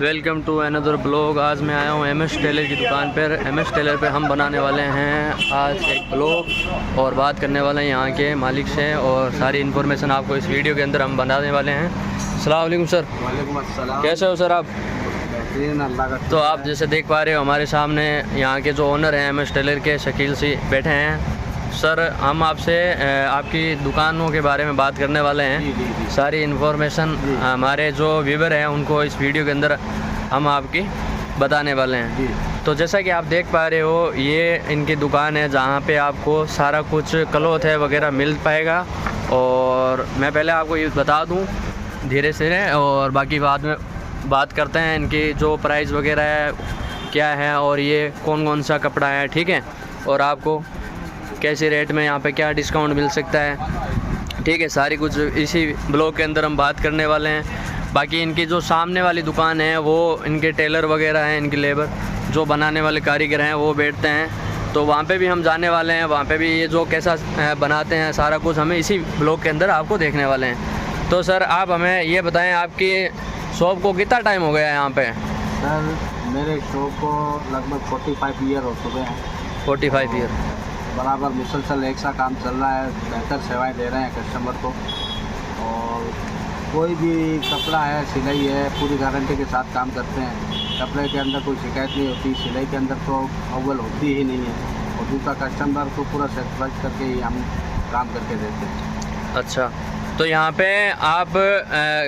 Welcome to another blog. आज मैं आया हूँ MS टेलर की दुकान पर। MS टेलर पे हम बनाने वाले हैं आज एक ब्लॉग और बात करने वाले हैं यहाँ के मालिक से, और सारी इन्फॉर्मेशन आपको इस वीडियो के अंदर हम बनाने वाले हैं। अस्सलाम वालेकुम सर। वालेकुम अस्सलाम। कैसे हो सर आप? बेहतरीन, अल्लाह का। तो आप जैसे देख पा रहे हो हमारे सामने यहाँ के जो ओनर हैं MS टेलर के, शकील सी बैठे हैं। सर हम आपसे आपकी दुकानों के बारे में बात करने वाले हैं। जी। सारी इन्फॉर्मेशन हमारे जो व्यूवर हैं उनको इस वीडियो के अंदर हम आपकी बताने वाले हैं। जी। तो जैसा कि आप देख पा रहे हो, ये इनकी दुकान है जहाँ पे आपको सारा कुछ क्लॉथ है वगैरह मिल पाएगा। और मैं पहले आपको ये बता दूँ धीरे धीरे, और बाकी बाद में बात करते हैं इनकी जो प्राइस वगैरह है क्या है और ये कौन कौन सा कपड़ा है, ठीक है, और आपको कैसे रेट में यहाँ पे क्या डिस्काउंट मिल सकता है, ठीक है। सारी कुछ इसी ब्लॉग के अंदर हम बात करने वाले हैं। बाकी इनकी जो सामने वाली दुकान है वो इनके टेलर वगैरह हैं, इनकी लेबर जो बनाने वाले कारीगर हैं वो बैठते हैं, तो वहाँ पे भी हम जाने वाले हैं। वहाँ पे भी ये जो कैसा बनाते हैं सारा कुछ हमें इसी ब्लॉग के अंदर आपको देखने वाले हैं। तो सर आप हमें ये बताएं, आपकी शॉप को कितना टाइम हो गया है यहाँ पे? सर मेरे शॉप को लगभग 45 ईयर हो चुके हैं। 45 ईयर। बराबर मुसलसल एक सा काम चल रहा है, बेहतर सेवाएं दे रहे हैं कस्टमर को। और कोई भी कपड़ा है, सिलाई है, पूरी गारंटी के साथ काम करते हैं। कपड़े के अंदर कोई शिकायत नहीं होती, सिलाई के अंदर तो अव्वल होती ही नहीं है। और दूसरा कस्टमर को पूरा सेटिस्फाइड करके ही हम काम करके देते हैं। अच्छा, तो यहाँ पे आप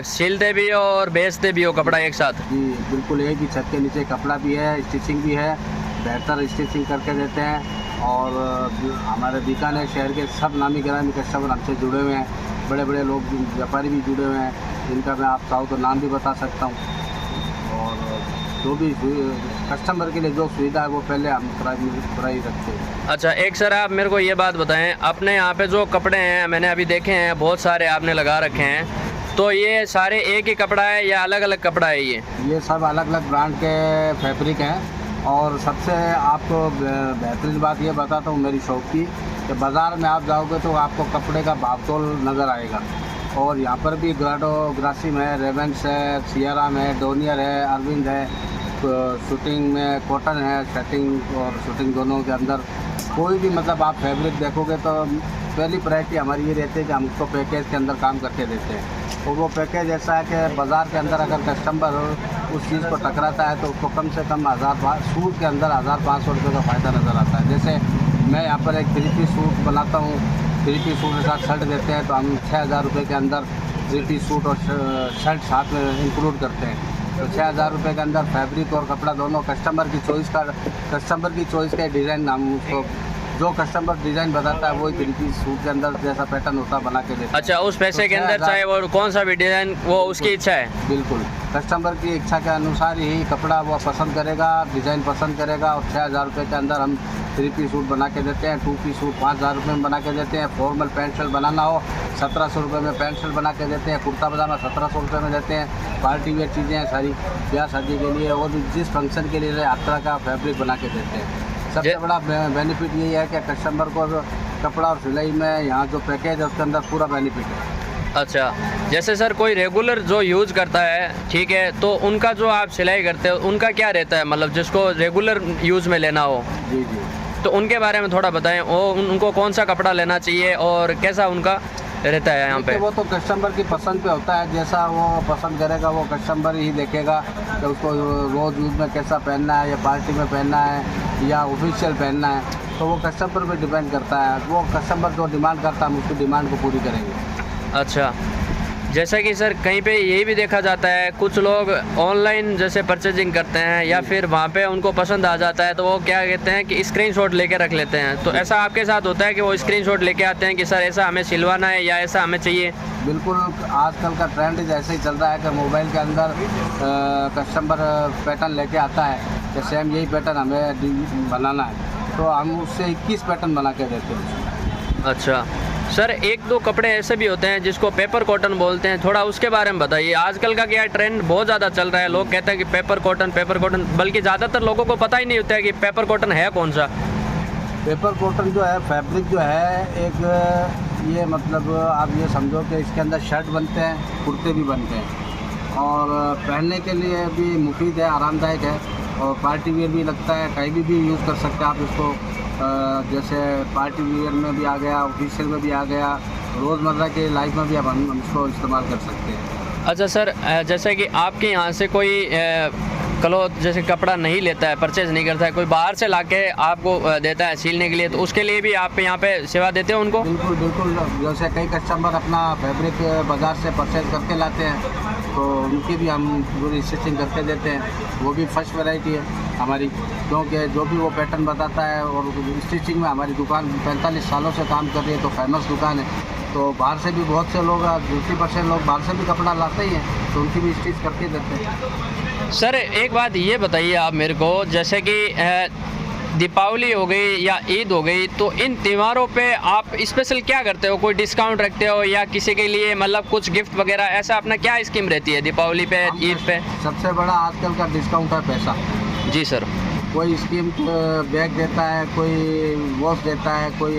सिलते भी हो और बेचते भी हो कपड़ा एक साथ? जी बिल्कुल, एक ही छत के नीचे कपड़ा भी है, स्टिचिंग भी है, बेहतर स्टिचिंग करके देते हैं। और हमारे बीकानेर शहर के सब नामी गिरामी कस्टमर हमसे जुड़े हुए हैं। बड़े बड़े लोग व्यापारी भी जुड़े हुए हैं, जिनका मैं आप चाहूँ तो नाम भी बता सकता हूँ। और जो भी कस्टमर के लिए जो सुविधा है वो पहले हम प्राइस रखते हैं। अच्छा, एक सर आप मेरे को ये बात बताएं, अपने यहाँ पे जो कपड़े हैं मैंने अभी देखे हैं बहुत सारे आपने लगा रखे हैं, तो ये सारे एक ही कपड़ा है या अलग अलग कपड़ा है? ये सब अलग अलग ब्रांड के फैब्रिक हैं। और सबसे आपको बेहतरीन बात ये बताता हूँ मेरी शॉप की, कि बाज़ार में आप जाओगे तो आपको कपड़े का भावतोल नज़र आएगा। और यहाँ पर भी ग्राडो, ग्रासिम है, रेवेंस है, सियाराम है, डोनियर है, अरविंद है। शूटिंग में कॉटन है, शर्टिंग और शूटिंग दोनों के अंदर कोई भी मतलब आप फैब्रिक देखोगे तो पहली प्रायोरिटी हमारी ये रहती है कि हम उसको पैकेज के अंदर काम करके देते हैं। और वो पैकेज ऐसा है कि बाज़ार के अंदर अगर कस्टमर उस चीज़ को टकराता है तो उसको कम से कम सूट के अंदर 1500 रुपये का फ़ायदा नज़र आता है। जैसे मैं यहाँ पर एक 3 पीस सूट बनाता हूँ, 3 पीस सूट के साथ शर्ट देते हैं, तो हम 6000 रुपये के अंदर 3 पीस सूट और शर्ट साथ में इंक्लूड करते हैं। तो 6000 रुपये के अंदर फैब्रिक और कपड़ा दोनों कस्टमर की चॉइस का डिज़ाइन हम उसको जो कस्टमर डिज़ाइन बताता है वही 3 पीस सूट के अंदर जैसा पैटर्न होता है बना के देते हैं। अच्छा, उस पैसे के अंदर चाहे वो कौन सा भी डिज़ाइन, वो उसकी इच्छा है? बिल्कुल, कस्टमर की इच्छा के अनुसार ही कपड़ा वो पसंद करेगा, डिज़ाइन पसंद करेगा। और 6000 रुपये के अंदर हम 3 पीस सूट बना के देते हैं। 2 पीस सूट 5000 रुपये में बना के देते हैं। फॉर्मल पैंट शर्ट बनाना हो 1700 रुपये में पैंट शर्ट बना के देते हैं। कुर्ता पजामा 1700 रुपये में देते हैं। पार्टी वेयर चीज़ें हैं सारी ब्याह शादी के लिए, और जिस फंक्शन के लिए हर तरह का फैब्रिक बना के देते हैं। सबसे बड़ा बेनिफिट यही है कि कस्टमर को कपड़ा और सिलाई में यहाँ जो पैकेज है उसके अंदर पूरा बेनिफिट है। अच्छा, जैसे सर कोई रेगुलर जो यूज़ करता है, ठीक है, तो उनका जो आप सिलाई करते हो उनका क्या रहता है, मतलब जिसको रेगुलर यूज़ में लेना हो? जी, तो उनके बारे में थोड़ा बताएं, वो उनको कौन सा कपड़ा लेना चाहिए और कैसा उनका रहता है यहाँ पे? वो तो कस्टमर की पसंद पे होता है, जैसा वो पसंद करेगा वो कस्टमर ही देखेगा कि उसको रोज़ यूज़ में कैसा पहनना है, या पार्टी में पहनना है या ऑफिशियल पहनना है। तो वो कस्टमर पे डिपेंड करता है। वो कस्टमर जो डिमांड करता है हम उसकी डिमांड को पूरी करेंगे। अच्छा, जैसा कि सर कहीं पे यही भी देखा जाता है, कुछ लोग ऑनलाइन जैसे परचेजिंग करते हैं या फिर वहाँ पे उनको पसंद आ जाता है तो वो क्या कहते हैं कि स्क्रीनशॉट लेके रख लेते हैं। तो ऐसा आपके साथ होता है कि वो स्क्रीनशॉट लेके आते हैं कि सर ऐसा हमें सिलवाना है या ऐसा हमें चाहिए? बिल्कुल, आजकल का ट्रेंड ऐसे ही चल रहा है कि मोबाइल के अंदर कस्टमर पैटर्न लेके आता है कि सेम यही पैटर्न हमें बनाना है, तो हम उससे 21 पैटर्न बना के देते हैं। अच्छा सर, 1-2 कपड़े ऐसे भी होते हैं जिसको पेपर कॉटन बोलते हैं, थोड़ा उसके बारे में बताइए। आजकल का क्या ट्रेंड बहुत ज़्यादा चल रहा है, लोग कहते हैं कि पेपर कॉटन, बल्कि ज़्यादातर लोगों को पता ही नहीं होता है कि पेपर कॉटन है कौन सा। पेपर कॉटन जो है फैब्रिक जो है एक, ये मतलब आप ये समझो कि इसके अंदर शर्ट बनते हैं, कुर्ते भी बनते हैं। और पहनने के लिए भी मुफीद है, आरामदायक है और पार्टी वेयर भी लगता है, कहीं भी यूज़ कर सकते हैं आप इसको। जैसे पार्टी वेयर में भी आ गया, ऑफिशियल में भी आ गया, रोज़मर्रा की लाइफ में भी अब हम इसको इस्तेमाल कर सकते हैं। अच्छा सर, जैसे कि आपके यहाँ से कोई क्लॉथ जैसे कपड़ा नहीं लेता है, परचेज़ नहीं करता है, कोई बाहर से लाके आपको देता है सिलने के लिए, तो उसके लिए भी आप यहाँ पे सेवा देते हैं उनको? बिल्कुल बिल्कुल। जैसे कई कस्टमर अपना फैब्रिक बाज़ार से परचेज करके लाते हैं, तो उनकी भी हम पूरी स्टिचिंग करके देते हैं। वो भी फर्स्ट वैरायटी है हमारी, क्योंकि जो भी वो पैटर्न बताता है। और स्टिचिंग में हमारी दुकान 45 सालों से काम कर रही है, तो फेमस दुकान है। तो बाहर से भी बहुत से लोग, 50% लोग बाहर से भी कपड़ा लाते ही हैं, तो उनकी भी स्टिच करके देते हैं। सर एक बात ये बताइए आप मेरे को, जैसे कि दीपावली हो गई या ईद हो गई, तो इन त्योहारों पे आप स्पेशल क्या करते हो? कोई डिस्काउंट रखते हो या किसी के लिए मतलब कुछ गिफ्ट वगैरह, ऐसा अपना क्या स्कीम रहती है दीपावली पे, ईद पे? सबसे बड़ा आजकल का डिस्काउंट है पैसा। जी सर। कोई स्कीम बैग देता है, कोई वॉच देता है, कोई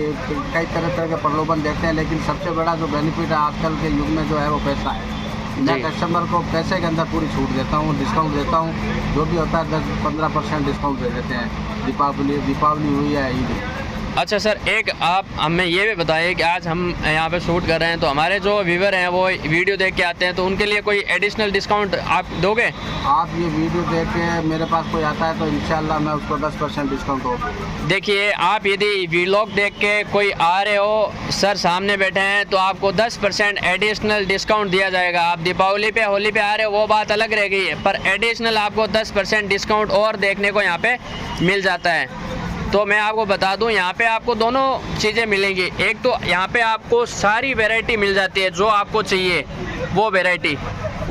कई तरह तरह के प्रलोभन देते हैं, लेकिन सबसे बड़ा जो बेनिफिट है आजकल के युग में जो है वो पैसा है। मैं कस्टमर को पैसे के अंदर पूरी छूट देता हूँ, डिस्काउंट देता हूँ। जो भी होता है 10-15% डिस्काउंट दे देते हैं। दीपावली हुई है, ईद। अच्छा सर, एक आप हमें ये भी बताइए कि आज हम यहाँ पे शूट कर रहे हैं, तो हमारे जो व्यूवर हैं वो वीडियो देख के आते हैं, तो उनके लिए कोई एडिशनल डिस्काउंट आप दोगे? आप ये वीडियो देख के मेरे पास कोई आता है तो इंशाल्लाह मैं उसको 10% डिस्काउंट होगा। देखिए, आप यदि व्लॉग देख के कोई आ रहे हो, सर सामने बैठे हैं, तो आपको 10% एडिशनल डिस्काउंट दिया जाएगा। आप दीपावली पे, होली पे आ रहे हो वो बात अलग रह गई है, पर एडिशनल आपको 10% डिस्काउंट और देखने को यहाँ पे मिल जाता है। तो मैं आपको बता दूं, यहाँ पे आपको दोनों चीज़ें मिलेंगी। एक तो यहाँ पे आपको सारी वैरायटी मिल जाती है, जो आपको चाहिए वो वैरायटी।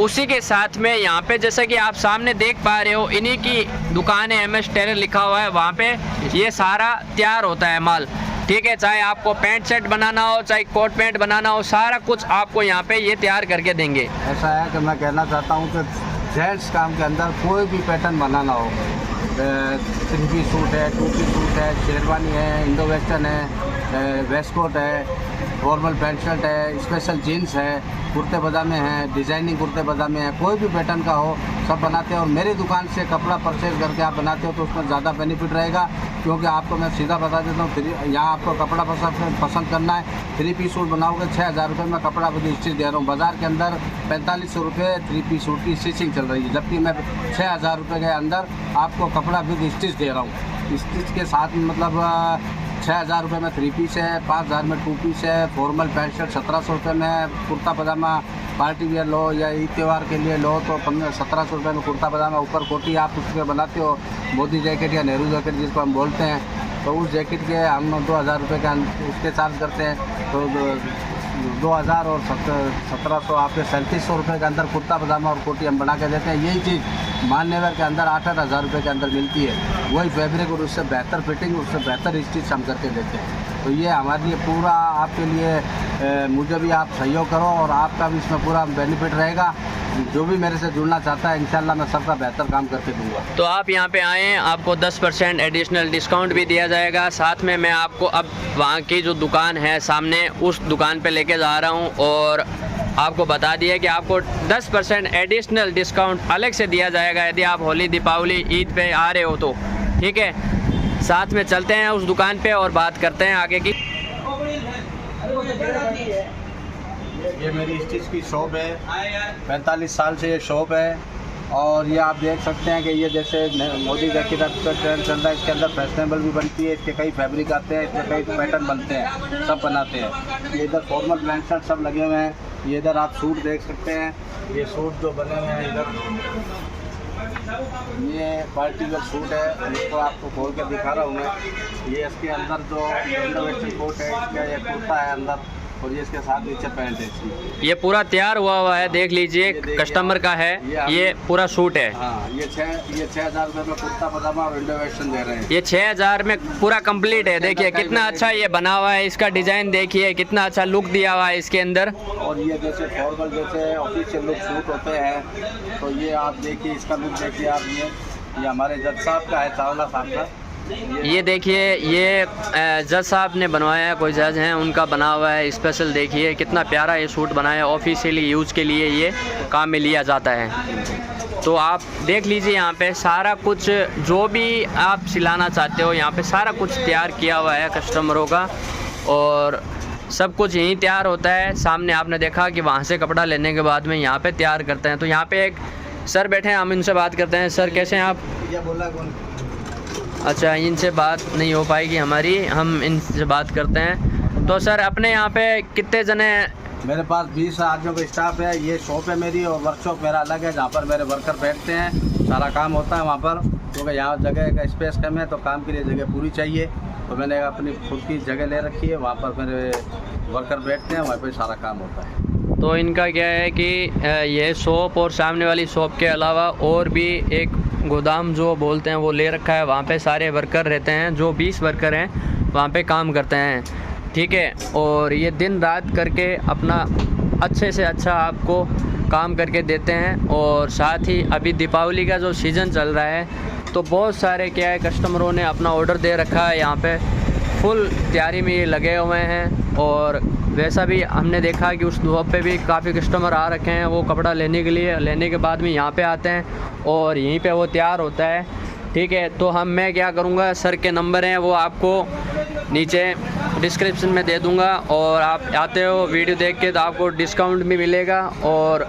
उसी के साथ में यहाँ पे जैसा कि आप सामने देख पा रहे हो, इन्हीं की दुकान है, MS टेलर लिखा हुआ है, वहाँ पे ये सारा तैयार होता है माल। ठीक है, चाहे आपको पैंट शर्ट बनाना हो, चाहे कोट पैंट बनाना हो, सारा कुछ आपको यहाँ पे ये तैयार करके देंगे। ऐसा है कि मैं कहना चाहता हूँ कि जेंट्स काम के अंदर कोई भी पैटर्न बनाना हो, 3 पीस सूट है, 2 पीस सूट है, शेरवानी है, इंडो वेस्टर्न है, वेस्ट कोट है, फॉर्मल पैंट शर्ट है, स्पेशल जीन्स है, कुर्ते पजामे हैं, डिज़ाइनिंग कुर्ते पजामे हैं, कोई भी पैटर्न का हो सब बनाते हैं। और मेरी दुकान से कपड़ा परचेज करके आप बनाते हो तो उसमें ज़्यादा बेनिफिट रहेगा, क्योंकि आपको मैं सीधा बता देता हूँ, यहाँ आपको कपड़ा पसंद करना है, 3 पीस सूट बनाओगे 6000 रुपये में कपड़ा विद स्टिच दे रहा हूँ। बाज़ार के अंदर 4500 रुपये 3 पीस सूट की स्टिचिंग चल रही है, जबकि मैं 6000 रुपये के अंदर आपको कपड़ा विद स्टिच दे रहा हूँ। स्टिच के साथ मतलब 6000 रुपये में 3 पीस है, 5000 में 2 पीस है, फॉर्मल पैंट शर्ट 1700 रुपये में, कुर्ता पजामा पार्टी वेयर लो या ईद त्यौहार के लिए लो तो 1700 रुपये में कुर्ता पजामा, ऊपर कोटी आप उसके बनाते हो, मोदी जैकेट या नेहरू जैकेट जिसको हम बोलते हैं, तो उस जैकेट के हम 2000 रुपये का उसके चार्ज करते हैं। तो 2000 और 1700 आपके 3700 रुपये के अंदर कुर्ता पजामा और कोटी हम बना के देते हैं। यही चीज़ मान्यवर के अंदर 8-8 हज़ार रुपये के अंदर मिलती है, वही फैब्रिक और उससे बेहतर फिटिंग, उससे बेहतर स्टिच हम करके देते हैं। तो ये हमारे लिए पूरा आपके लिए मुझे भी आप सहयोग करो और आपका भी इसमें पूरा बेनिफिट रहेगा। जो भी मेरे से जुड़ना चाहता है इंशाल्लाह मैं सबका बेहतर काम करके दूंगा। तो आप यहाँ पे आएँ, आपको 10% एडिशनल डिस्काउंट भी दिया जाएगा। साथ में मैं आपको अब वहाँ की जो दुकान है सामने, उस दुकान पे लेके जा रहा हूँ और आपको बता दिया कि आपको 10% एडिशनल डिस्काउंट अलग से दिया जाएगा यदि आप होली, दीपावली, ईद पे आ रहे हो तो। ठीक है, साथ में चलते हैं उस दुकान पे और बात करते हैं आगे की। ये मेरी स्टिच की शॉप है, 45 साल से ये शॉप है। और ये आप देख सकते हैं कि ये जैसे मोदी जैकेट का ट्रेंड चल रहा है, इसके अंदर फैशनेबल भी बनती है, इसके कई फैब्रिक आते हैं, इसके कई पैटर्न बनते हैं, सब बनाते हैं। ये इधर फॉर्मल पैंट शर्ट सब लगे हुए हैं, ये इधर आप सूट देख सकते हैं, ये सूट जो बने हुए हैं इधर, ये पार्टी वेयर सूट है, इसको आपको खोल के दिखा रहा हूँ मैं। ये इसके अंदर जो इंडो वेस्टर्न कोट है, इसका ये कुर्ता है अंदर, और ये इसके साथ नीचे पैंट है इसकी। ये पूरा तैयार हुआ है, देख लीजिए, कस्टमर का है, ये पूरा सूट है। हाँ, ये 6000 रुपये में कुर्ता पजामा और इंडो वेस्टर्न दे रहे हैं। ये 6000 में पूरा कंप्लीट है। देखिए कितना अच्छा ये बना हुआ है, इसका डिज़ाइन देखिए कितना अच्छा लुक दिया हुआ है इसके अंदर। और ये जैसे फॉर्मल जैसे ऑफिशियल लुक सूट होते हैं, तो ये आप देखिए इसका लुक देखिए आप। ये हमारे जज साहब का है, चावला साहब का, ये देखिए, ये जज साहब ने बनवाया है, कोई जज हैं उनका बना हुआ है स्पेशल। देखिए कितना प्यारा ये सूट बनाया है, ऑफिशियली यूज़ के लिए ये काम में लिया जाता है। तो आप देख लीजिए यहाँ पे सारा कुछ जो भी आप सिलाना चाहते हो यहाँ पे सारा कुछ तैयार किया हुआ है कस्टमरों का, और सब कुछ यहीं तैयार होता है। सामने आपने देखा कि वहाँ से कपड़ा लेने के बाद में यहाँ पे तैयार करते हैं। तो यहाँ पे एक सर बैठे हैं, हम इनसे बात करते हैं। सर कैसे हैं आप? अच्छा, इनसे बात नहीं हो पाएगी हमारी, हम इनसे बात करते हैं। तो सर अपने यहाँ पे कितने जने? मेरे पास 20 आदमियों का स्टाफ है। ये शॉप है मेरी और वर्कशॉप मेरा अलग है, जहाँ पर मेरे वर्कर बैठते हैं, सारा काम होता है वहाँ पर। क्योंकि यहाँ जगह का स्पेस कम है तो काम के लिए जगह पूरी चाहिए, तो मैंने अपनी खुद की जगह ले रखी है, वहाँ पर मेरे वर्कर बैठते हैं, वहाँ पर सारा काम होता है। तो इनका क्या है कि ये शॉप और सामने वाली शॉप के अलावा और भी एक गोदाम जो बोलते हैं वो ले रखा है, वहाँ पे सारे वर्कर रहते हैं, जो 20 वर्कर हैं वहाँ पे काम करते हैं, ठीक है। और ये दिन रात करके अपना अच्छे से अच्छा आपको काम करके देते हैं। और साथ ही अभी दीपावली का जो सीज़न चल रहा है तो बहुत सारे क्या है कस्टमरों ने अपना ऑर्डर दे रखा है, यहाँ पे फुल तैयारी में ये लगे हुए हैं। और वैसा भी हमने देखा कि उस शॉप पे भी काफ़ी कस्टमर आ रखे हैं, वो कपड़ा लेने के लिए, लेने के बाद में यहाँ पे आते हैं और यहीं पे वो तैयार होता है, ठीक है। तो मैं क्या करूँगा, सर के नंबर हैं वो आपको नीचे डिस्क्रिप्शन में दे दूँगा, और आप आते हो वीडियो देख के तो आपको डिस्काउंट भी मिलेगा। और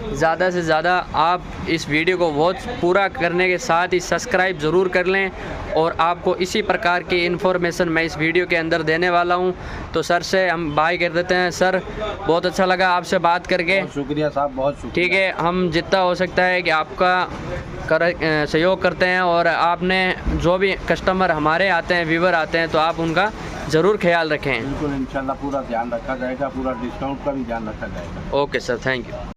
ज़्यादा से ज़्यादा आप इस वीडियो को वॉच पूरा करने के साथ ही सब्सक्राइब ज़रूर कर लें, और आपको इसी प्रकार की इन्फॉर्मेशन मैं इस वीडियो के अंदर देने वाला हूं। तो सर से हम बाय कर देते हैं। सर बहुत अच्छा लगा आपसे बात करके। शुक्रिया साहब, बहुत शुक्रिया। ठीक है, हम जितना हो सकता है कि आपका सहयोग करते हैं, और आपने जो भी कस्टमर हमारे आते हैं, व्यूवर आते हैं, तो आप उनका ज़रूर ख्याल रखें। बिल्कुल, इंशाल्लाह पूरा ध्यान रखा जाएगा, पूरा डिस्काउंट का भी ध्यान रखा जाएगा। Okay sir, thank you.